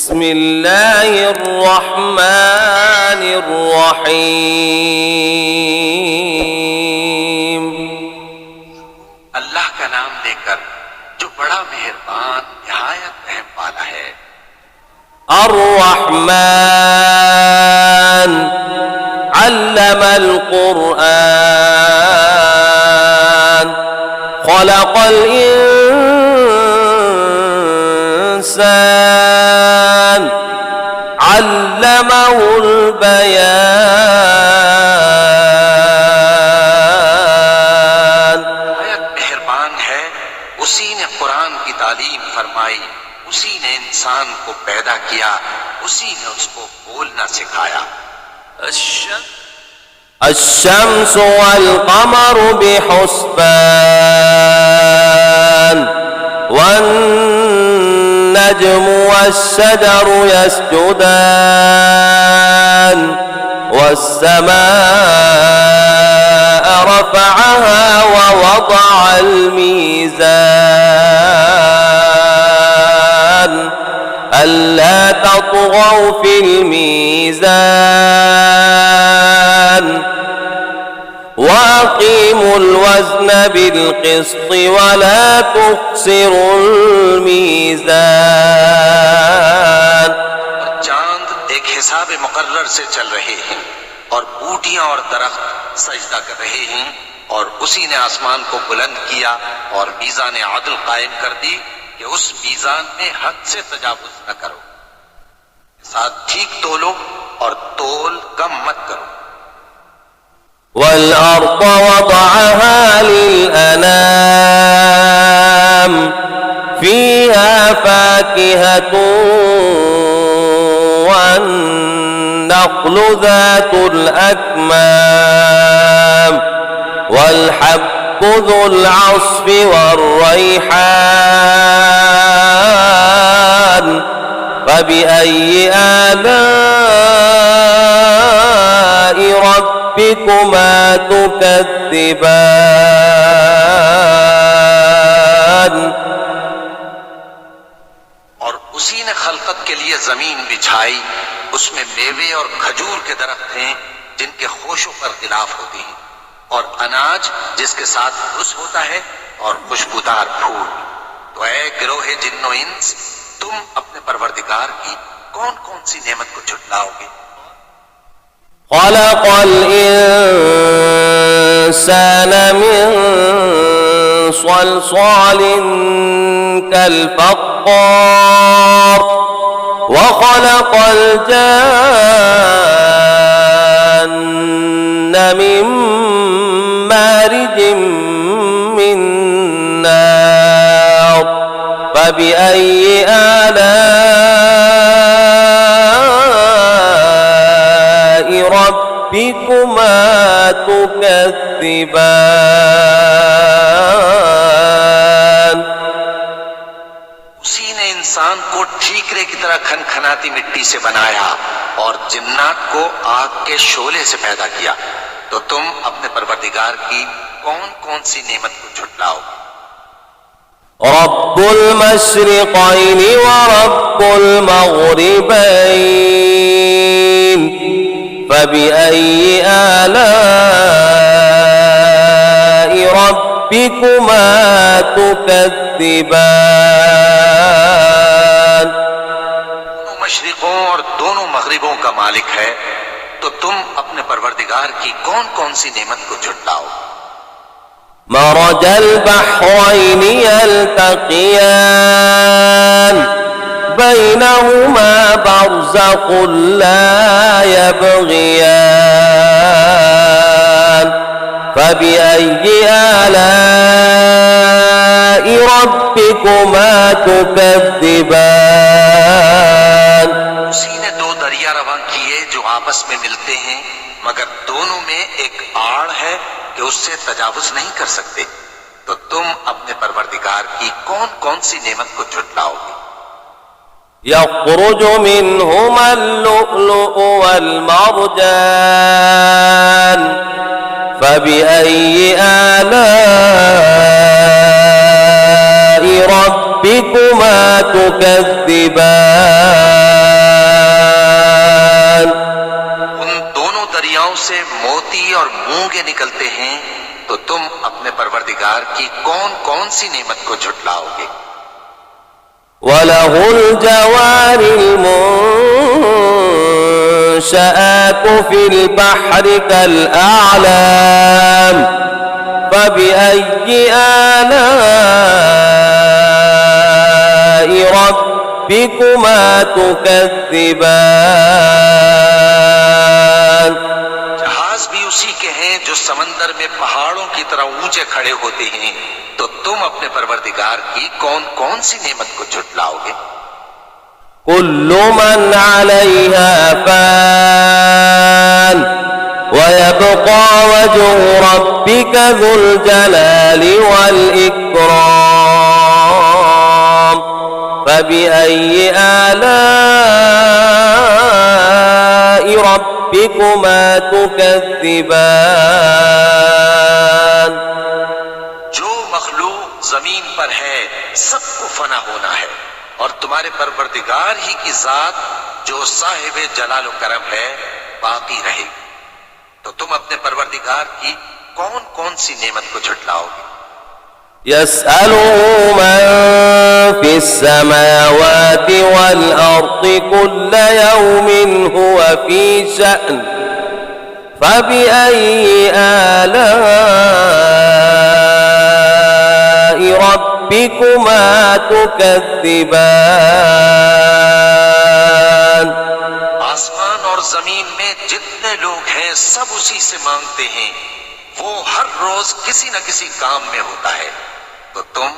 बिस्मिल्लाहिर्रहमानिर्रहीम। अल्लाह का नाम लेकर जो बड़ा मेहरबान निहायत रहम वाला है। अर्रहमान अल्लमल कुरआन खलक़ल इंसान अल्लमहुल बयान। निहायत मेहरबान है, उसी ने कुरान की तालीम फरमाई, उसी ने इंसान को पैदा किया, उसी ने उसको बोलना सिखाया। الشمس والقمر بحسبان والنجم والشجر يسجدان والسماء رفعها ووضع الميزان ألا تطغوا في الميزان وأقيموا الوزن بالقسط ولا تخسروا الميزان। चांद एक हिसाब मुकर्रर से चल रहे हैं और बूटियां और दरख्त सजदा कर रहे हैं, और उसी ने आसमान को बुलंद किया और मीज़ान आदल कायम कर दी कि उस मीज़ान में हद से तजावुज न करो, साथ ठीक तोलो और तोल कम मत करो। والأرض وضعها للأنام فيها فاكهة والنخل ذات الأكمام والحب ذو العصف والريحان فبأي آلاء ربكما تكذبان। और उसी ने खलकत के लिए जमीन बिछाई, उसमें मेवे और खजूर के दरख्त हैं जिनके खोशों पर गिलाफ होती हैं, और अनाज जिसके साथ घुस होता है, और खुशबूदार फूल। तो ऐ गिरोहे जिन्नो इंस, तुम अपने परवरदिगार की कौन कौन सी नेमत को झुटलाओगे। خلق الإنسان من صلصال كالفخار وخلق الجان من مارج من نار فبأي آلاء ربكما تكذبان। उसी ने इंसान को ठीकरे की तरह खनखनाती मिट्टी से बनाया और जिन्नात को आग के शोले से पैदा किया। तो तुम अपने परवरदिगार की कौन कौन सी नेमत को झुटलाओगे। رب المشرقين ورب المغربين فبأي آلاء ربكما تكذبان। दोनों मशरिकों और दोनों मगरिबों का मालिक है, तो तुम अपने परवरदिगार की कौन कौन सी नेमत को झुटलाओ। مرج البحرين يلتقيان بينهما برزخ لا يبغيان فبأي آلاء ربكما تكذبان। उसी ने दो दरिया रवां किए जो आपस में मिलते हैं, मगर दोनों में एक आड़ है कि उससे तजावुज नहीं कर सकते। तो तुम अपने परवरदिगार की कौन कौन सी नेमत को झुटलाओगे। يخرج منهما اللؤلؤ والمرجان فبأي آلاء ربكما تكذبان। चिड़ियाओं से मोती और मूंगे निकलते हैं, तो तुम अपने परवरदिगार की कौन कौन सी नेमत को झुटलाओगे। وله الجوار المنشآت في البحر كالأعلام فبأي آلاء ربكما تكذبان। जहाज भी उसी के हैं जो समंदर में पहाड़ों की तरह ऊंचे खड़े होते हैं, तो तुम अपने परवरदिगार की कौन कौन सी नेमत को झुटलाओगे। كل من عليها فان ويبقى وجه ربك ذو الجلال والإكرام فبأي آلاء ربكما تكذبان। जो मखलूक जमीन पर है सबको फना होना है, और तुम्हारे परवरदिगार ही की जात जो साहिबे जलाल व करम है बाकी रहेगी, तो तुम अपने परवरदिगार की कौन कौन सी नेमत को झुटलाओगे। يسأله من في السماوات والأرض كل يوم هو في شأن فبأي آلاء ربكما تكذبان। आसमान और जमीन में जितने लोग हैं सब उसी से मांगते हैं, वो हर रोज किसी न किसी काम में होता है, तो तुम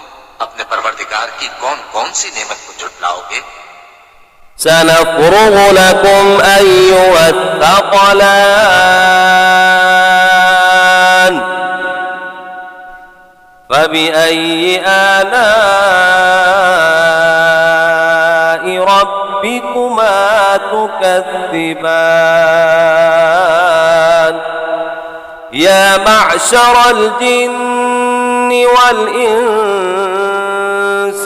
अपने परवरदिगार की कौन कौन सी नेमत को झुटलाओगे। سنفرغ لكم أيها الثقلان فبأي آلاء ربكما تكذبان يا معشر الجن والإنس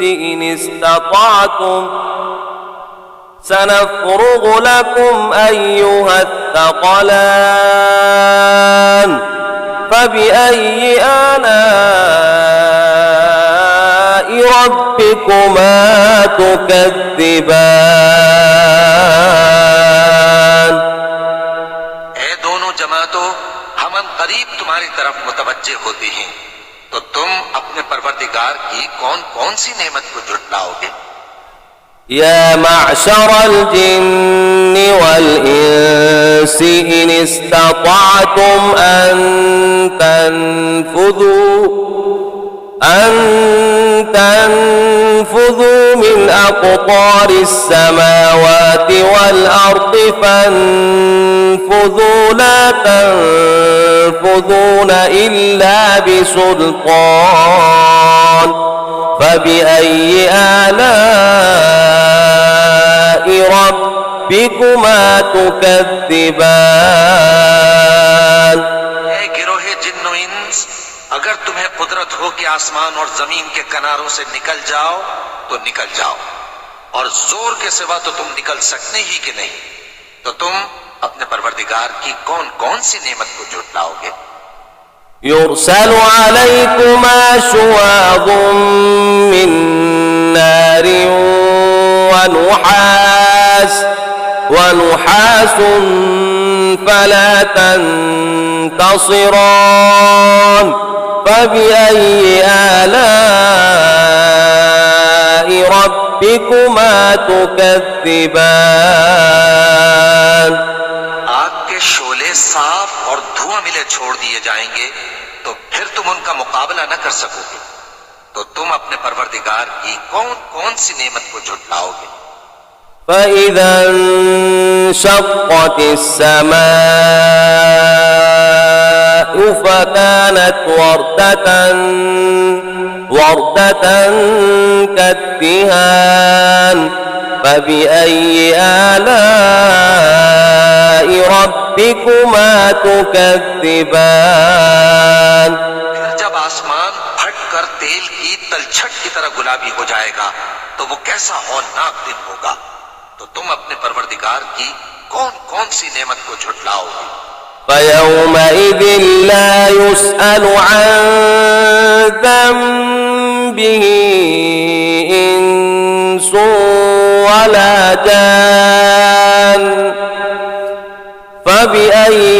إن استطعتم سنفرغ لكم أيها الثقلان فبأي آلاء ربكما تكذبان। ऐ दोनों जमातों, हम करीब तुम्हारी तरफ मुतवज्जे होते हैं, तो तुम अपने परवरदिगार की कौन कौन सी नेमत को झुटलाओगे। يا معشر الجن والإنس إن استطعتم أن تنفذوا من أقطار السماوات والأرض فانفذوا لا تنفذون إلا بسلطان فبأي آلاء ربكما تكذبان। गिरोहे जिन्नो इंस, अगर तुम्हें कुदरत हो कि आसमान और जमीन के किनारों से निकल जाओ तो निकल जाओ, और जोर के सिवा तो तुम निकल सकते ही कि नहीं, तो तुम अपने परवरदिगार की कौन कौन सी नेमत को झुटलाओगे। يرسل عليكما شواظ من نار ونحاس فلا تنتصران فبأي آلاء ربكما تكذبان। आग के शोले साफ और धुआं मिले छोड़ दिए जाएंगे, तो फिर तुम उनका मुकाबला न कर सकोगे, तो तुम अपने परवरदिगार की कौन कौन सी नेमत को झुटलाओगे। فإذا انشقت السماء فكانت وردة كالدهان فبأي آلاء ربكما تكذبان। फिर जब आसमान फट कर तेल की तलछट की तरह गुलाबी हो जाएगा, तो वो कैसा हौलनाक दिन होगा, तो तुम अपने परवरदिगार की कौन कौन सी नेमत को झुटलाओगे। فيومئذ لا يسأل عن ذنبه إنس ولا جان فبأي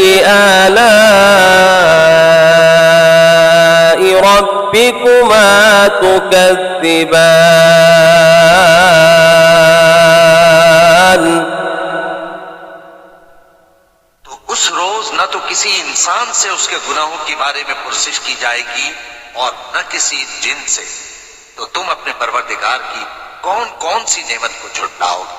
آلاء ربكما تكذبان तो उस रोज न तो किसी इंसान से उसके गुनाहों के बारे में पुरसिश की जाएगी और न किसी जिन से। तो तुम अपने परवरदिगार की कौन कौन सी नेमत को झुटलाओगे।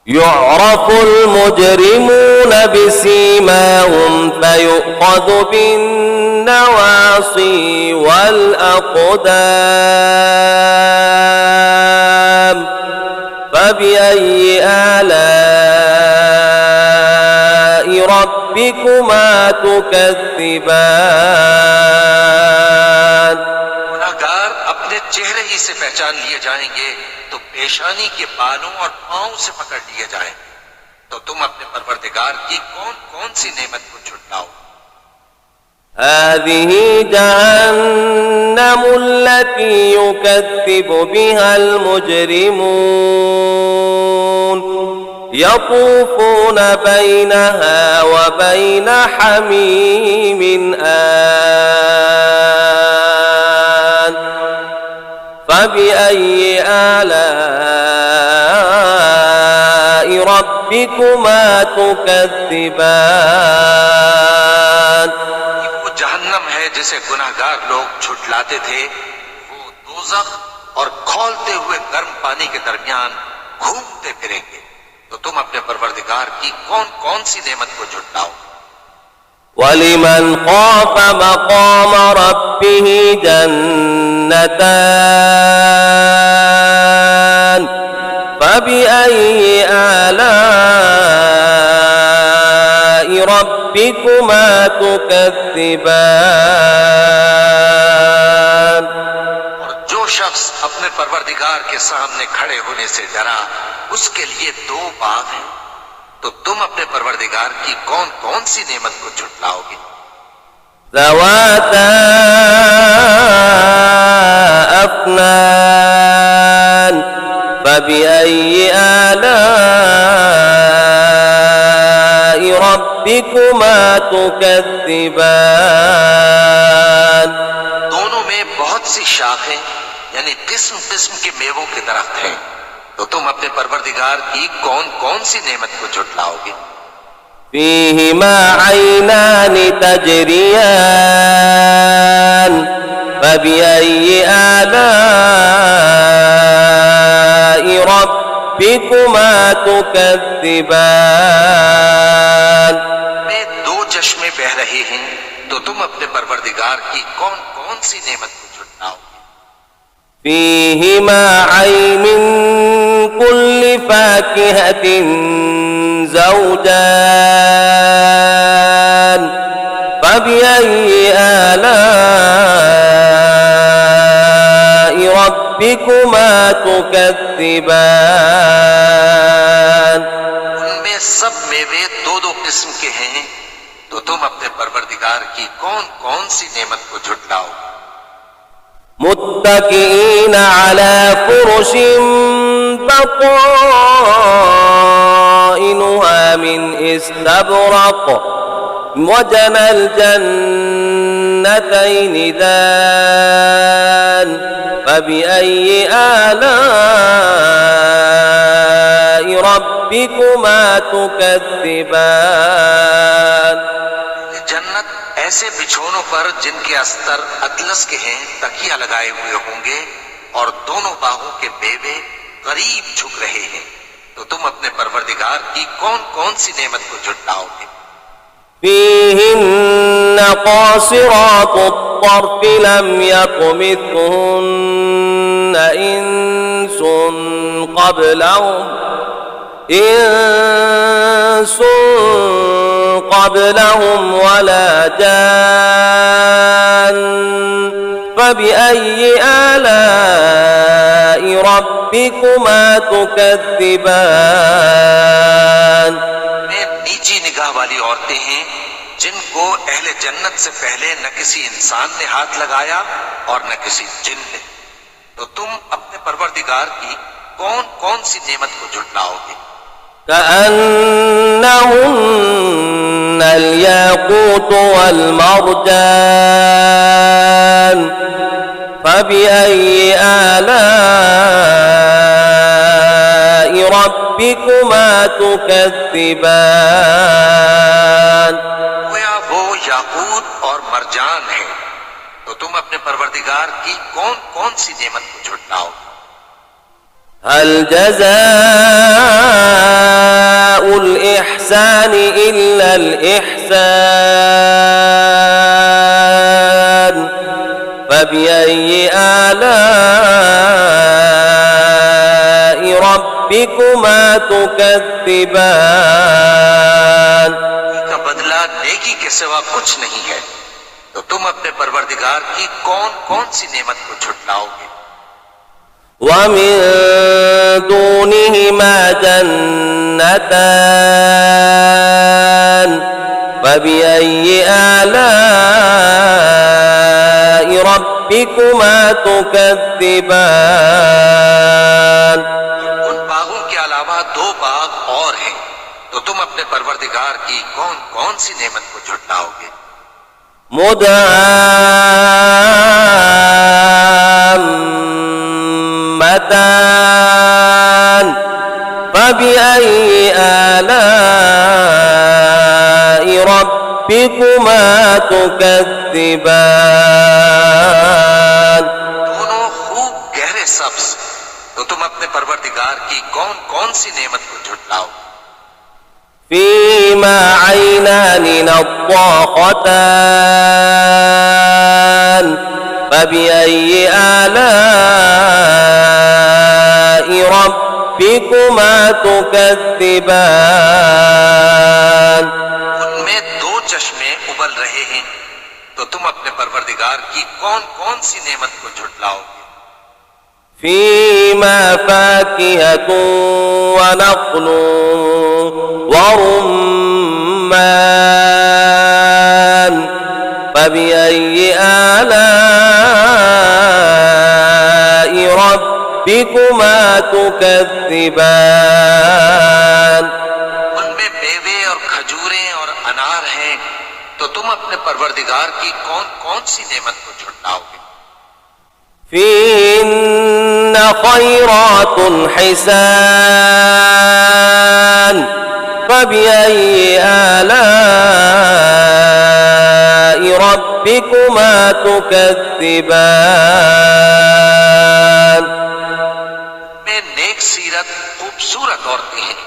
يعرف المجرمون بسيماهم فيؤخذ بالنواصي والأقدام فبأي آلاء ربكما تكذبان गुनाहगार अपने चेहरे ही से पहचान लिए जाएंगे तो पेशानी के बालों और पांव से पकड़ लिए जाएंगे। तो तुम अपने परवरदिगार की कौन कौन सी नेमत को झुटलाओ। هذه جهنم التي يكذب بها المجرمون يطوفون بينها وبين حميم آن فبأي آلاء ربكما تكذبان वो जहन्नम है जिसे गुनाहगार लोग झुटलाते थे। वो दोज़ख और खौलते हुए गर्म पानी के दरमियान घूमते फिरेंगे। तो तुम अपने परवरदिगार की कौन कौन सी नेमत को झुटलाओ। ولمن خاف مقام ربه جنتان فبأي آلاء ربكما تكذبان और जो शख्स अपने परवरदिगार के सामने खड़े होने से डरा उसके लिए दो बाग हैं। तो तुम अपने परवरदिगार की कौन कौन सी नेमत को झुटलाओगे। ذواتا أفنان فبأي آلاء ربكما تكذبان दोनों में बहुत सी शाखें यानी किस्म किस्म के मेवों के दरख्त हैं। तो तुम अपने परवरदिगार की कौन कौन सी नेमत को झुटलाओगे। فيهما عينان تجريان فبأي آلاء ربكما تكذبان में दो चश्मे बह रहे हैं। तो तुम अपने परवरदिगार की कौन कौन सी नेमत को झुटलाओगे। فيهما عين من كل فاكهة زوجان فبأي آلاء ربكما تكذبان उनमें सब मेवे दो दो किस्म के हैं। तो तुम अपने परवरदिगार की कौन कौन सी नेमत को झुटलाओ। متكئين على فرش بطائنها من استبرق وجنى الجنتين دان فبأي آلاء ربكما تكذبان जन्नत ऐसे बिछोनों पर जिनके अस्तर अतलस के हैं तकिया लगाए हुए होंगे और दोनों बाहों के मेवे करीब झुक रहे हैं। तो तुम अपने परवरदिगार की कौन कौन सी नेमत को झुटलाओगे। فيهن قاصرات الطرف لم يطمثهن إنس قبلهم ولا جان فبأي آلاء ربكما تكذبان में नीची निगाह वाली औरतें हैं जिनको अहले जन्नत से पहले न किसी इंसान ने हाथ लगाया और न किसी जिन ने। तो तुम अपने परवरदिगार की कौन कौन सी नेमत को झुटलाओगे? كأنهن الياقوت والمرجان فبأي آلاء ربكما تكذبان गोया वो याकूत और मरजान है। तो तुम अपने परवरदिगार की कौन कौन सी नेमत को झुटलाओगे? هل جزاء الإحسان إلا الإحسان فبأي آلاء ربكما تكذبان का बदला नेकी के सिवा कुछ नहीं है। तो तुम अपने परवरदिगार की कौन कौन सी नेमत को झुटलाओगे? ومن دونهما جنتان فبأي آلاء ربكما تكذبان उन बागों के अलावा दो बाग और हैं। तो तुम अपने परवरदिगार की कौन कौन सी नेमत को झुटलाओगे? مدهامتان فبأي آلاء ربكما تكذبان दोनों खूब गहरे सब्ज। तो तुम अपने परवरदिगार की कौन कौन सी नेमत को झुटलाओगे? فيما عينان نضاختان فبأي آلاء ربكما تكذبان उनमें दो चश्मे उबल रहे हैं। तो तुम अपने परवरदिगार की कौन कौन सी नेमत को झुटलाओगे? فيما فاكهة ونخل ورمان فبأي آلاء ربكما تكذبان उनमें मेवे और खजूरें और अनार हैं। तो तुम अपने परवरदिगार की कौन कौन सी नेमत को झुटलाओगे? فيهن خيرات حسان فبأي آلاء ربكما تكذبان में नेक सीरत खूबसूरत औरतें हैं।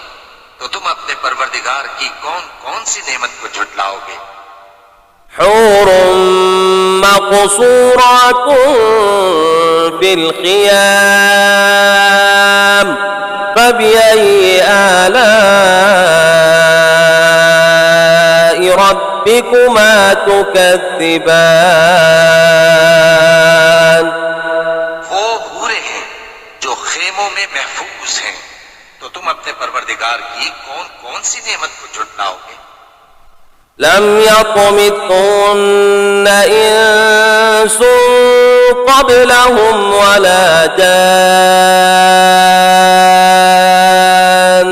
तो तुम अपने परवरदिगार की कौन कौन सी नेमत को झुटलाओगे? حور مقصورات في الخيام فبأي آلاء ربكما تكذبان वो हूरे हैं जो खेमों में महफूज हैं। तो तुम अपने परवरदिगार की कौन कौन सी नेमत को झुटलाओगे? لم يطمثهن إنس قبلهم ولا جان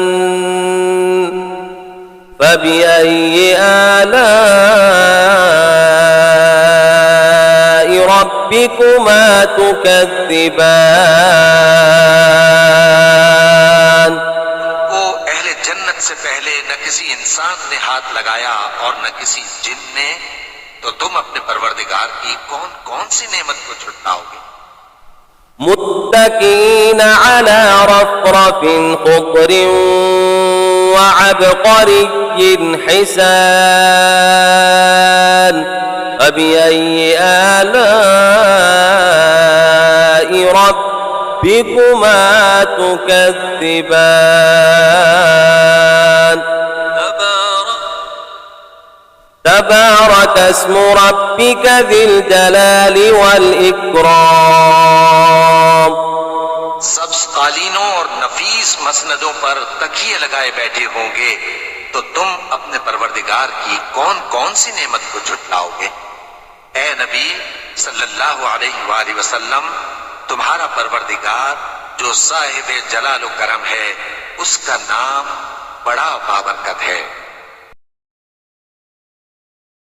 فبأي آلاء ربكما تكذبان वो अहले जन्नत से पहले न किसी इंसान ने हाथ लगाया और न किसी जिन ने। तो तुम अपने परवरदिगार की कौन कौन सी नेमत को झुटलाओगे? متكئين على رفرف خضر وعبقري حسان فبأي آلاء ربكما تكذبان تبارك اسم ربك ذي الجلال والإكرام सब्ज कालीनों और नफीस मसनदों पर तकिए लगाए बैठे होंगे। तो तुम अपने परवरदिगार की कौन कौन सी नेमत को झुटलाओगे। ए नबी सल्लल्लाहु अलैहि वसल्लम, तुम्हारा परवरदिगार जो साहिब जलाल करम है, उसका नाम बड़ा बाबरकत है।